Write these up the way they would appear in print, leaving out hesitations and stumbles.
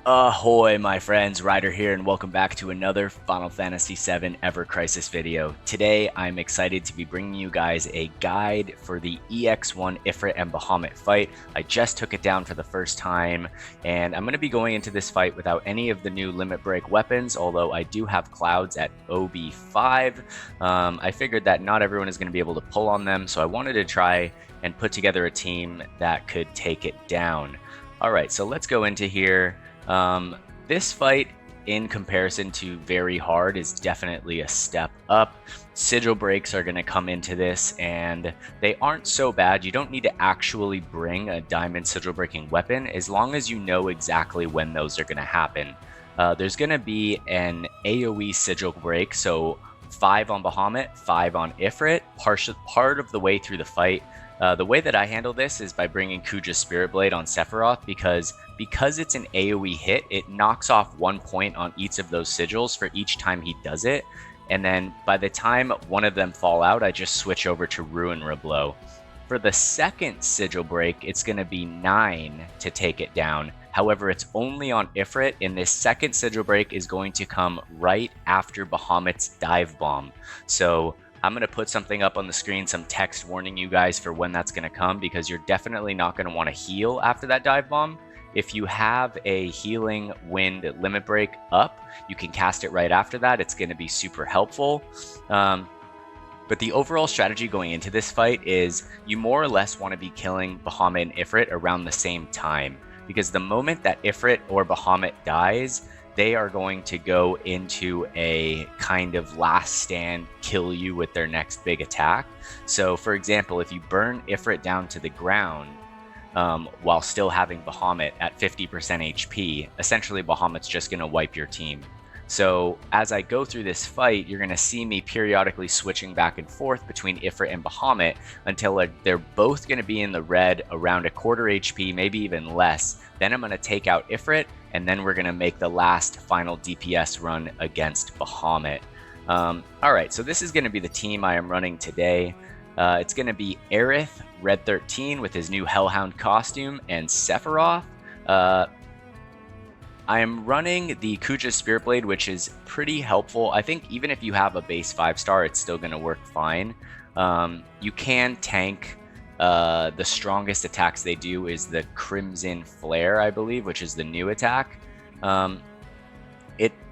Ahoy, my friends, Ryder here, and welcome back to another Final Fantasy VII Ever Crisis video. Today, I'm excited to be bringing you guys a guide for the EX1 Ifrit and Bahamut fight. I just took it down for the first time, and I'm going to be going into this fight without any of the new limit break weapons, although I do have clouds at OB5. I figured that not everyone is going to be able to pull on them, so I wanted to try and put together a team that could take it down. Alright, so let's go into here. This fight, in comparison to very hard, is definitely a step up. Sigil breaks are going to come into this, and they aren't so bad. You don't need to actually bring a diamond sigil breaking weapon, as long as you know exactly when those are going to happen. There's going to be an AoE sigil break, so 5 on Bahamut, 5 on Ifrit, part of the way through the fight. The way that I handle this is by bringing Kuja's Spirit Blade on Sephiroth, because it's an AoE hit, it knocks off 1 point on each of those sigils for each time he does it, and then by the time one of them fall out, I just switch over to Ruin Reblow. For the second sigil break, it's going to be 9 to take it down. However, it's only on Ifrit, and this second sigil break is going to come right after Bahamut's Dive Bomb. So I'm going to put something up on the screen, some text warning you guys for when that's going to come, because you're definitely not going to want to heal after that Dive Bomb. If you have a Healing Wind limit break up, you can cast it right after that. It's going to be super helpful. But the overall strategy going into this fight is you more or less want to be killing Bahamut and Ifrit around the same time, because the moment that Ifrit or Bahamut dies, they are going to go into a kind of last stand, kill you with their next big attack. So for example, if you burn Ifrit down to the ground while still having Bahamut at 50% HP, essentially Bahamut's just going to wipe your team. So as I go through this fight, you're going to see me periodically switching back and forth between Ifrit and Bahamut until they're both going to be in the red around 1/4 HP, maybe even less. Then I'm going to take out Ifrit, and then we're going to make the last final DPS run against Bahamut. Alright, so this is going to be the team I am running today. It's going to be Aerith, Red 13 with his new Hellhound costume, and Sephiroth. I am running the Kuja's Spirit Blade, which is pretty helpful. I think even if you have a base 5-star, it's still going to work fine. You can tank. The strongest attacks they do is the Crimson Flare, I believe, which is the new attack.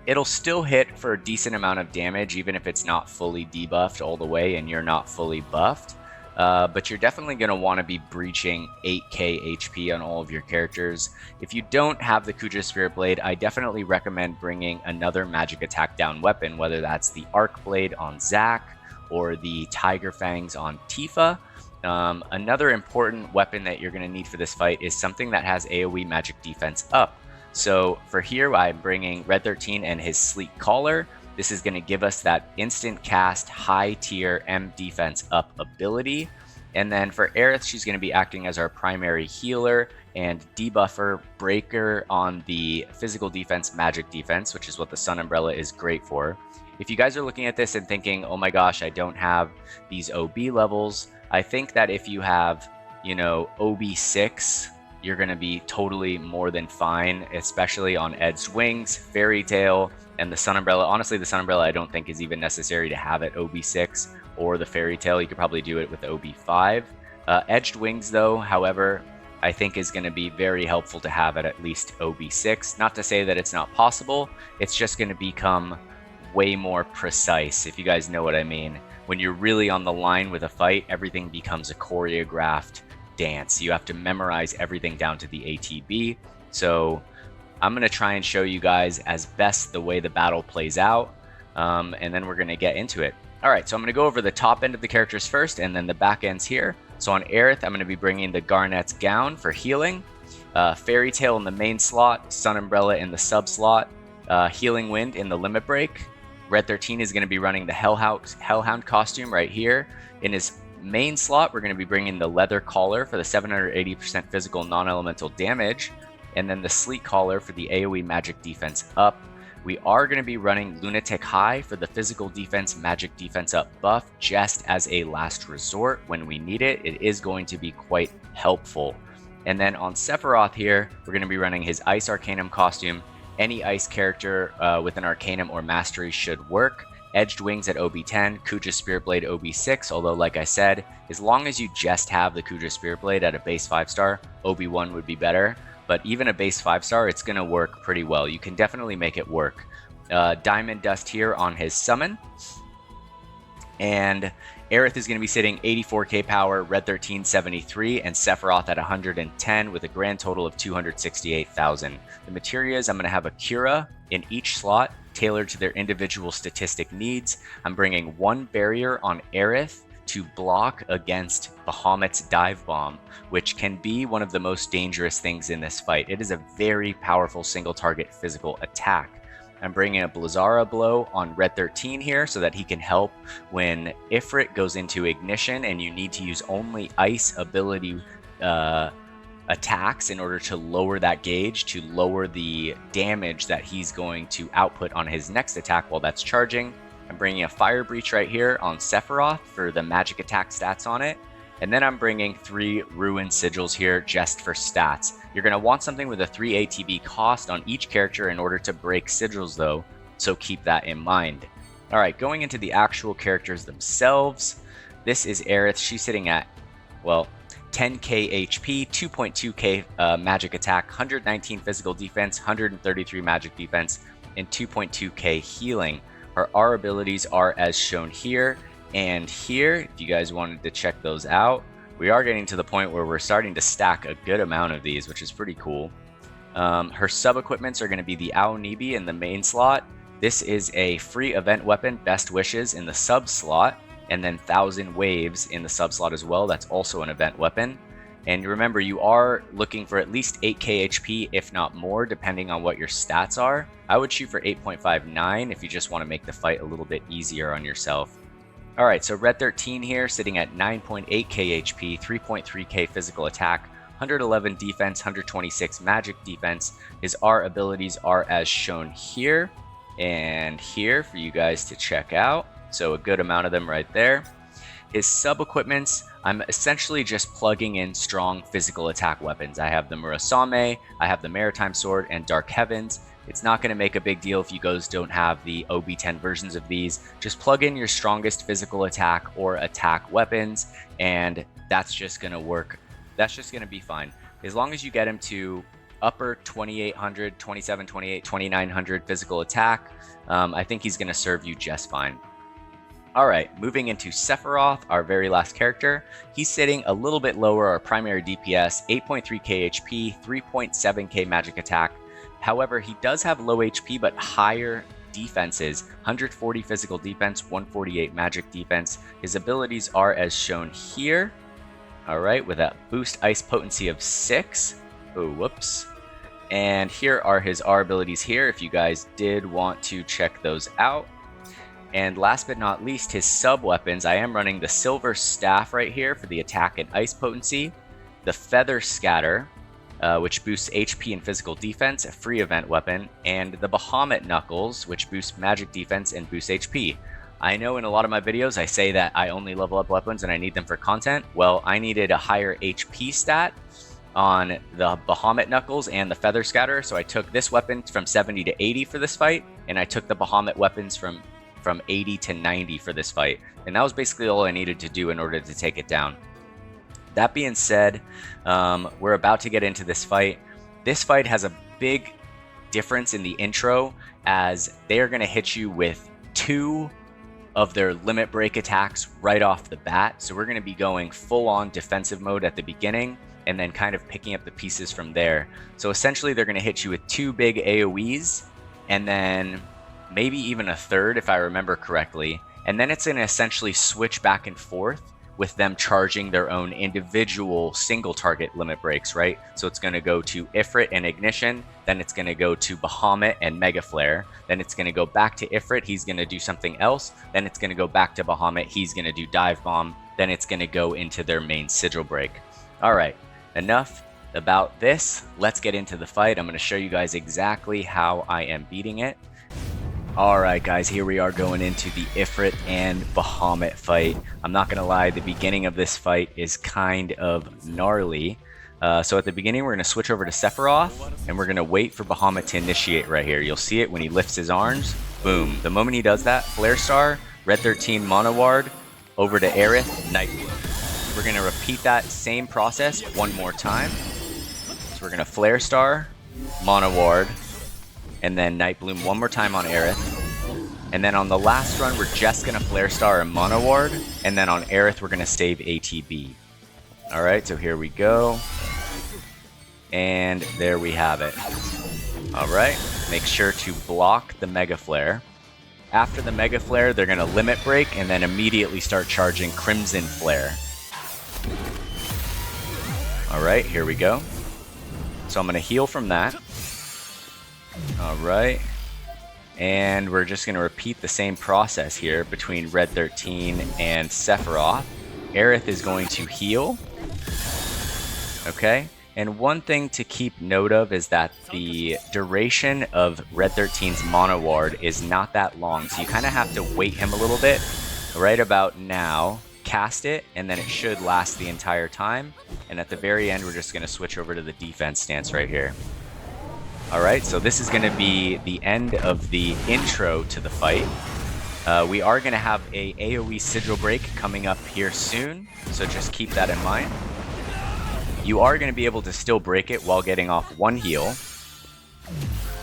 It'll still hit for a decent amount of damage, even if it's not fully debuffed all the way and you're not fully buffed. But you're definitely going to want to be breaching 8k HP on all of your characters. If you don't have the Kuja's Spirit Blade, I definitely recommend bringing another magic attack down weapon, whether that's the Arc Blade on Zack or the Tiger Fangs on Tifa. Another important weapon that you're going to need for this fight is something that has AoE magic defense up. So for here, I'm bringing Red 13 and his Sleek Collar. This is going to give us that instant cast high tier M defense up ability. And then for Aerith, she's going to be acting as our primary healer and debuffer breaker on the physical defense magic defense, which is what the Sun Umbrella is great for. If you guys are looking at this and thinking, oh my gosh, I don't have these OB levels, I think that if you have, OB6, you're going to be totally more than fine, especially on Ed's Wings, Fairy Tail, and the Sun Umbrella. Honestly, the Sun Umbrella I don't think is even necessary to have at OB6, or the Fairy Tail. You could probably do it with OB5. Edged Wings, though, however, I think is going to be very helpful to have at least OB6. Not to say that it's not possible, it's just going to become way more precise, if you guys know what I mean. When you're really on the line with a fight, everything becomes a choreographed dance. You have to memorize everything down to the ATB. So I'm going to try and show you guys as best the way the battle plays out, and then we're going to get into it. Alright, so I'm going to go over the top end of the characters first, and then the back ends here. So on Aerith, I'm going to be bringing the Garnet's Gown for healing, Fairy Tail in the main slot, Sun Umbrella in the sub slot, Healing Wind in the limit break. Red 13 is going to be running the Hellhound costume right here. In his main slot, we're going to be bringing the Leather Collar for the 780% physical non-elemental damage, and then the Sleek Collar for the AoE magic defense up. We are going to be running Lunatic High for the physical defense, magic defense up buff, just as a last resort when we need it. It is going to be quite helpful. And then on Sephiroth here, we're going to be running his Ice Arcanum costume. Any ice character with an Arcanum or Mastery should work. Edged Wings at OB10, Kuja Spirit Blade OB6, although like I said, as long as you just have the Kuja Spirit Blade at a base 5-star, OB1 would be better. But even a base 5-star, it's going to work pretty well. You can definitely make it work. Diamond Dust here on his summon. And Aerith is going to be sitting 84k power, Red 13 73, and Sephiroth at 110 with a grand total of 268,000. The materials, I'm going to have a Cura in each slot, tailored to their individual statistic needs. I'm bringing one barrier on Aerith to block against Bahamut's Dive Bomb, which can be one of the most dangerous things in this fight. It is a very powerful single target physical attack. I'm bringing a Blizzara Blow on Red 13 here so that he can help when Ifrit goes into ignition and you need to use only ice ability attacks in order to lower that gauge, to lower the damage that he's going to output on his next attack while that's charging. I'm bringing a Fire Breach right here on Sephiroth for the magic attack stats on it. And then I'm bringing 3 Ruin Sigils here just for stats. You're going to want something with a 3 ATB cost on each character in order to break sigils though, so keep that in mind. Alright, going into the actual characters themselves, this is Aerith. She's sitting at, well, 10k HP, 2.2k magic attack, 119 physical defense, 133 magic defense, and 2.2k healing. Her R abilities are as shown here and here, if you guys wanted to check those out. We are getting to the point where we're starting to stack a good amount of these, which is pretty cool. Her sub-equipments are going to be the Aonibi in the main slot. This is a free event weapon, Best Wishes, in the sub slot, and then 1000 Waves in the sub slot as well. That's also an event weapon. And remember, you are looking for at least 8k HP, if not more, depending on what your stats are. I would shoot for 8.59 if you just want to make the fight a little bit easier on yourself. Alright, so Red 13 here, sitting at 9.8k HP, 3.3k physical attack, 111 defense, 126 magic defense. His R abilities are as shown here and here for you guys to check out. So a good amount of them right there. His sub-equipments, I'm essentially just plugging in strong physical attack weapons. I have the Murasame, I have the Maritime Sword, and Dark Heavens. It's not going to make a big deal if you guys don't have the OB10 versions of these. Just plug in your strongest physical attack or attack weapons, and that's just going to work. That's just going to be fine. As long as you get him to upper 2800, 2728, 2900 physical attack, I think he's going to serve you just fine. Alright, moving into Sephiroth, our very last character. He's sitting a little bit lower, our primary DPS, 8.3k HP, 3.7k magic attack. However, he does have low HP but higher defenses, 140 physical defense, 148 magic defense. His abilities are as shown here. Alright, with a boost ice potency of 6. Oh, whoops. And here are his R abilities here if you guys did want to check those out. And last but not least, his sub-weapons. I am running the Silver Staff right here for the attack and ice potency, the Feather Scatter, which boosts HP and physical defense, a free event weapon, and the Bahamut Knuckles, which boosts magic defense and boosts HP. I know in a lot of my videos I say that I only level up weapons and I need them for content. Well, I needed a higher HP stat on the Bahamut Knuckles and the Feather Scatter, so I took this weapon from 70 to 80 for this fight, and I took the Bahamut weapons from 80 to 90 for this fight, and that was basically all I needed to do in order to take it down. That being said, we're about to get into this fight. This fight has a big difference in the intro, as they are going to hit you with 2 of their limit break attacks right off the bat. So we're going to be going full on defensive mode at the beginning and then kind of picking up the pieces from there. So essentially they're going to hit you with 2 big AoEs and then maybe even a third if I remember correctly. And then it's going to essentially switch back and forth with them charging their own individual single target limit breaks, right? So it's going to go to Ifrit and Ignition, then it's going to go to Bahamut and Mega Flare, then it's going to go back to Ifrit, he's going to do something else, then it's going to go back to Bahamut, he's going to do Dive Bomb, then it's going to go into their main sigil break. Alright, enough about this. Let's get into the fight. I'm going to show you guys exactly how I am beating it. Alright guys, here we are going into the Ifrit and Bahamut fight. I'm not gonna lie, the beginning of this fight is kind of gnarly. So at the beginning we're gonna switch over to Sephiroth, and we're gonna wait for Bahamut to initiate right here. You'll see it when he lifts his arms. Boom. The moment he does that, Flare Star, Red 13 Mono Ward, over to Aerith, Night Bloom. We're gonna repeat that same process one more time. So we're gonna Flare Star, Mono Ward, and then Night Bloom one more time on Aerith. And then on the last run, we're just going to Flare Star and Mono Ward. And then on Aerith, we're going to save ATB. Alright, so here we go. And there we have it. Alright, make sure to block the Mega Flare. After the Mega Flare, they're going to Limit Break and then immediately start charging Crimson Flare. Alright, here we go. So I'm going to heal from that. Alright, and we're just going to repeat the same process here between Red 13 and Sephiroth. Aerith is going to heal. Okay, and one thing to keep note of is that the duration of Red 13's Mono Ward is not that long, so you kind of have to wait him a little bit. Right about now, cast it, and then it should last the entire time. And at the very end, we're just going to switch over to the defense stance right here. Alright, so this is going to be the end of the intro to the fight. We are going to have a AoE Sigil Break coming up here soon, so just keep that in mind. You are going to be able to still break it while getting off one heal.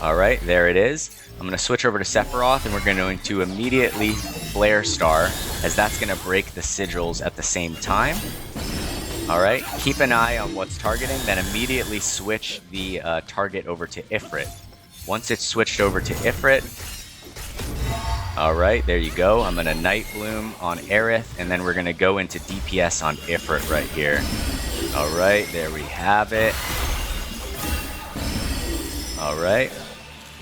Alright, there it is. I'm going to switch over to Sephiroth, and we're going to immediately Flare Star, as that's going to break the sigils at the same time. Alright, keep an eye on what's targeting, then immediately switch the target over to Ifrit. Once it's switched over to Ifrit, alright, there you go. I'm going to Night Bloom on Aerith, and then we're going to go into DPS on Ifrit right here. Alright, there we have it. Alright,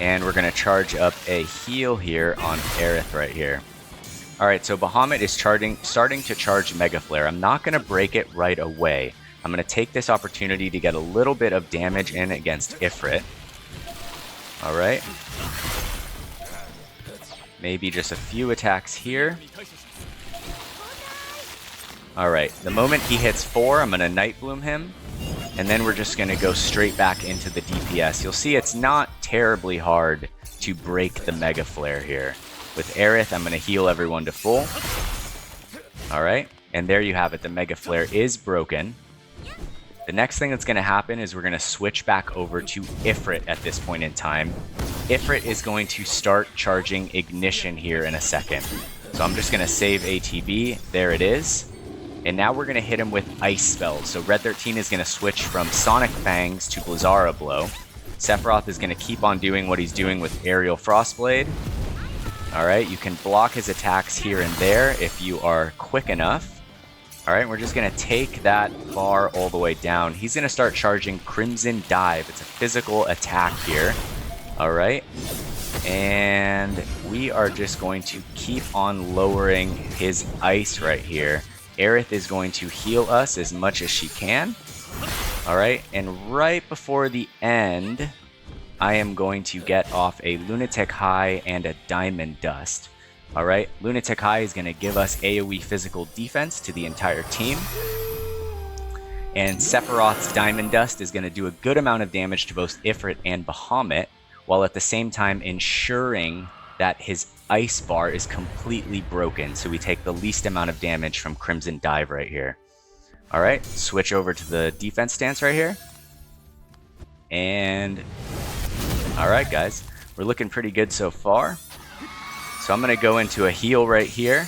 and we're going to charge up a heal here on Aerith right here. Alright, so Bahamut is starting to charge Mega Flare. I'm not going to break it right away. I'm going to take this opportunity to get a little bit of damage in against Ifrit. Alright. Maybe just a few attacks here. Alright, the moment he hits 4, I'm going to Night Bloom him. And then we're just going to go straight back into the DPS. You'll see it's not terribly hard to break the Mega Flare here. With Aerith, I'm going to heal everyone to full. Alright, and there you have it. The Mega Flare is broken. The next thing that's going to happen is we're going to switch back over to Ifrit at this point in time. Ifrit is going to start charging Ignition here in a second. So I'm just going to save ATB. There it is. And now we're going to hit him with Ice Spells. So Red 13 is going to switch from Sonic Fangs to Blizzara Blow. Sephiroth is going to keep on doing what he's doing with Aerial Frostblade. Alright, you can block his attacks here and there if you are quick enough. Alright, we're just going to take that bar all the way down. He's going to start charging Crimson Dive. It's a physical attack here. Alright, and we are just going to keep on lowering his ice right here. Aerith is going to heal us as much as she can. Alright, and right before the end, I am going to get off a Lunatic High and a Diamond Dust. Alright, Lunatic High is going to give us AoE physical defense to the entire team. And Sephiroth's Diamond Dust is going to do a good amount of damage to both Ifrit and Bahamut, while at the same time ensuring that his ice bar is completely broken, so we take the least amount of damage from Crimson Dive right here. Alright, switch over to the defense stance right here. And alright guys, we're looking pretty good so far. So I'm going to go into a heal right here.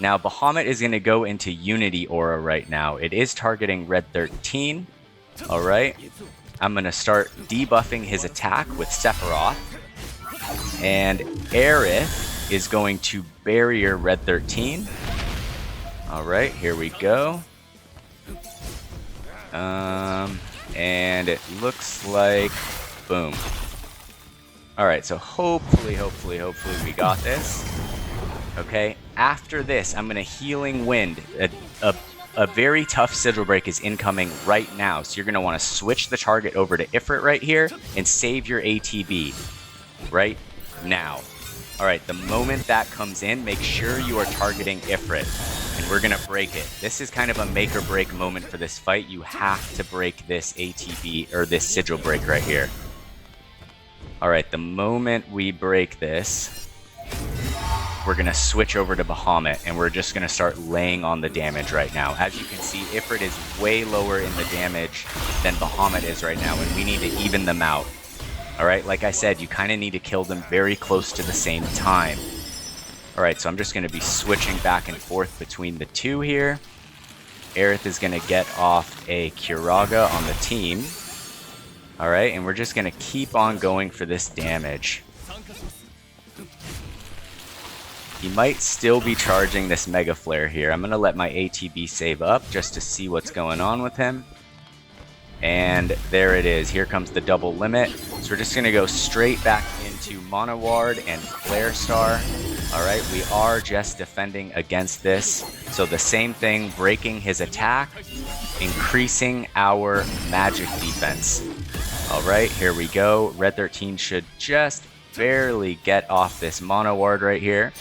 Now Bahamut is going to go into Unity Aura right now. It is targeting Red 13. Alright, I'm going to start debuffing his attack with Sephiroth. And Aerith is going to barrier Red 13. Alright, here we go. And it looks like, boom. Alright, so hopefully we got this. Okay, after this, I'm going to Healing Wind. A very tough Sigil Break is incoming right now, so you're going to want to switch the target over to Ifrit right here and save your ATB right now. All right, the moment that comes in, make sure you are targeting Ifrit, and we're gonna break it. This is kind of a make or break moment for this fight. You have to break this ATB, or this sigil break right here. All right, the moment we break this, we're gonna switch over to Bahamut, and we're just gonna start laying on the damage right now. As you can see, Ifrit is way lower in the damage than Bahamut is right now, and we need to even them out. All right, like I said, you kind of need to kill them very close to the same time. All right, so I'm just going to be switching back and forth between the two here. Aerith is going to get off a Curaga on the team. All right, and we're just going to keep on going for this damage. He might still be charging this Mega Flare here. I'm going to let my ATB save up just to see what's going on with him. And there it is. Here comes the double limit. So we're just going to go straight back into Mono Ward and Flare Star. All right, we are just defending against this. So the same thing, breaking his attack, increasing our magic defense. All right, here we go. Red 13 should just barely get off this Mono Ward right here.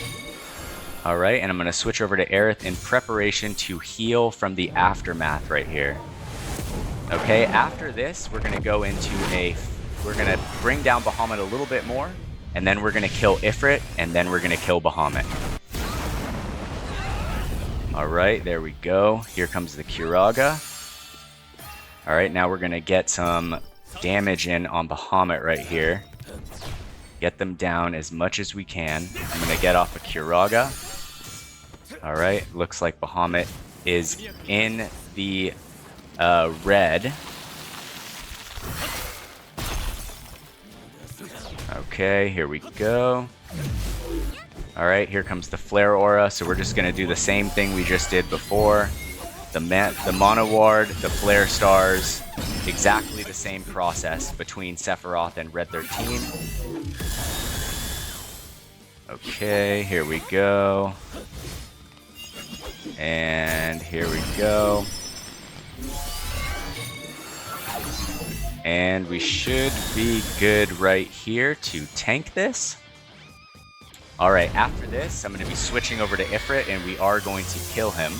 All right, and I'm going to switch over to Aerith in preparation to heal from the aftermath right here. Okay, after this, we're going to go into we're going to bring down Bahamut a little bit more, and then we're going to kill Ifrit, and then we're going to kill Bahamut. All right, there we go. Here comes the Curaga. All right, now we're going to get some damage in on Bahamut right here. Get them down as much as we can. I'm going to get off a Curaga. All right, looks like Bahamut is in the red. Okay, here we go. All right, here comes the Flare Aura. So we're just going to do the same thing we just did before. The Mono Ward, the Flare Stars, exactly the same process between Sephiroth and Red 13. Okay, here we go. And here we go. And we should be good right here to tank this. All right, after this, I'm going to be switching over to Ifrit, and we are going to kill him.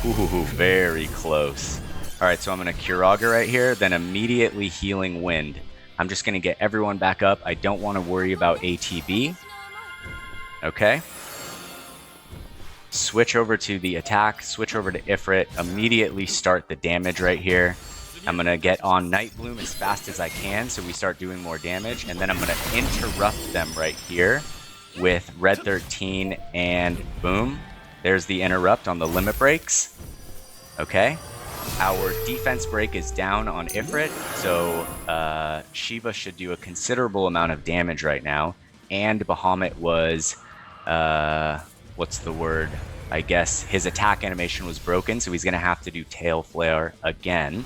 Ooh, very close. All right, so I'm going to Curaga right here, then immediately healing Wind. I'm just going to get everyone back up. I don't want to worry about ATB. Okay. Switch over to the attack, switch over to Ifrit, immediately start the damage right here. I'm going to get on Night Bloom as fast as I can so we start doing more damage, and then I'm going to interrupt them right here with Red 13, and boom, there's the interrupt on the limit breaks. Okay, our defense break is down on Ifrit, so Shiva should do a considerable amount of damage right now, and Bahamut was... what's the word? I guess his attack animation was broken, so he's going to have to do Tail Flare again.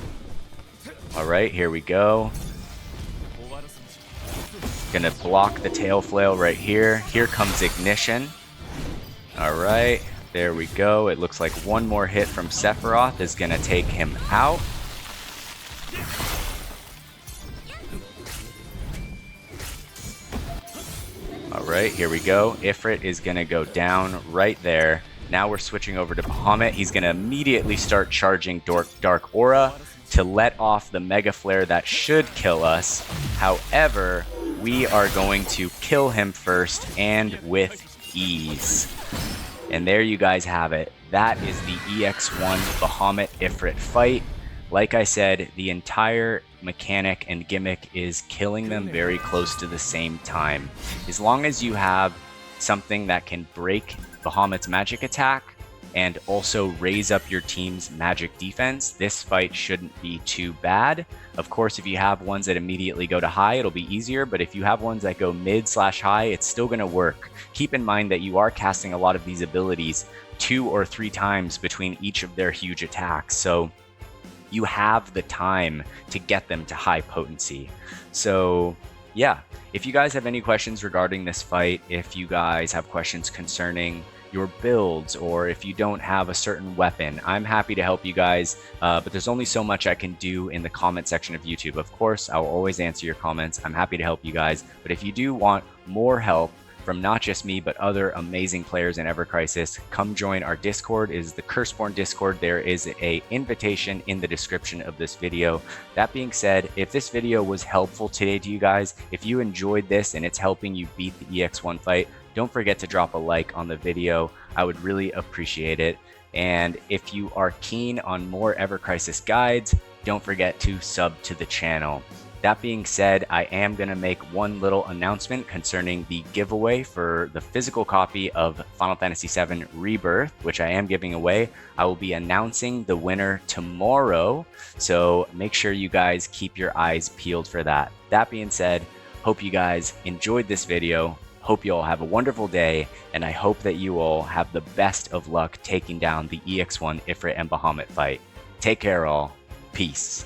All right, here we go. Going to block the Tail Flail right here. Here comes Ignition. All right, there we go. It looks like one more hit from Sephiroth is going to take him out. All right, here we go. Ifrit is going to go down right there. Now we're switching over to Bahamut. He's going to immediately start charging Dark Aura to let off the Mega Flare that should kill us. However, we are going to kill him first and with ease. And there you guys have it. That is the EX1 Bahamut Ifrit fight. Like I said, the entire mechanic and gimmick is killing them very close to the same time. As long as you have something that can break Bahamut's magic attack and also raise up your team's magic defense, this fight shouldn't be too bad. Of course, if you have ones that immediately go to high, it'll be easier, but if you have ones that go mid/high, it's still going to work. Keep in mind that you are casting a lot of these abilities 2 or 3 times between each of their huge attacks, so you have the time to get them to high potency. So yeah, if you guys have any questions regarding this fight, if you guys have questions concerning your builds, or if you don't have a certain weapon. I'm happy to help you guys, but there's only so much I can do in the comment section of YouTube. Of course, I will always answer your comments. I'm happy to help you guys, but if you do want more help from not just me, but other amazing players in Ever Crisis, come join our Discord. It is the Curseborn Discord. There is a invitation in the description of this video. That being said, if this video was helpful today to you guys, if you enjoyed this and it's helping you beat the EX1 fight, don't forget to drop a like on the video. I would really appreciate it. And if you are keen on more Ever Crisis guides, don't forget to sub to the channel. That being said, I am going to make one little announcement concerning the giveaway for the physical copy of Final Fantasy VII Rebirth, which I am giving away. I will be announcing the winner tomorrow, so make sure you guys keep your eyes peeled for that. That being said, hope you guys enjoyed this video. Hope you all have a wonderful day, and I hope that you all have the best of luck taking down the EX1 Ifrit and Bahamut fight. Take care all. Peace.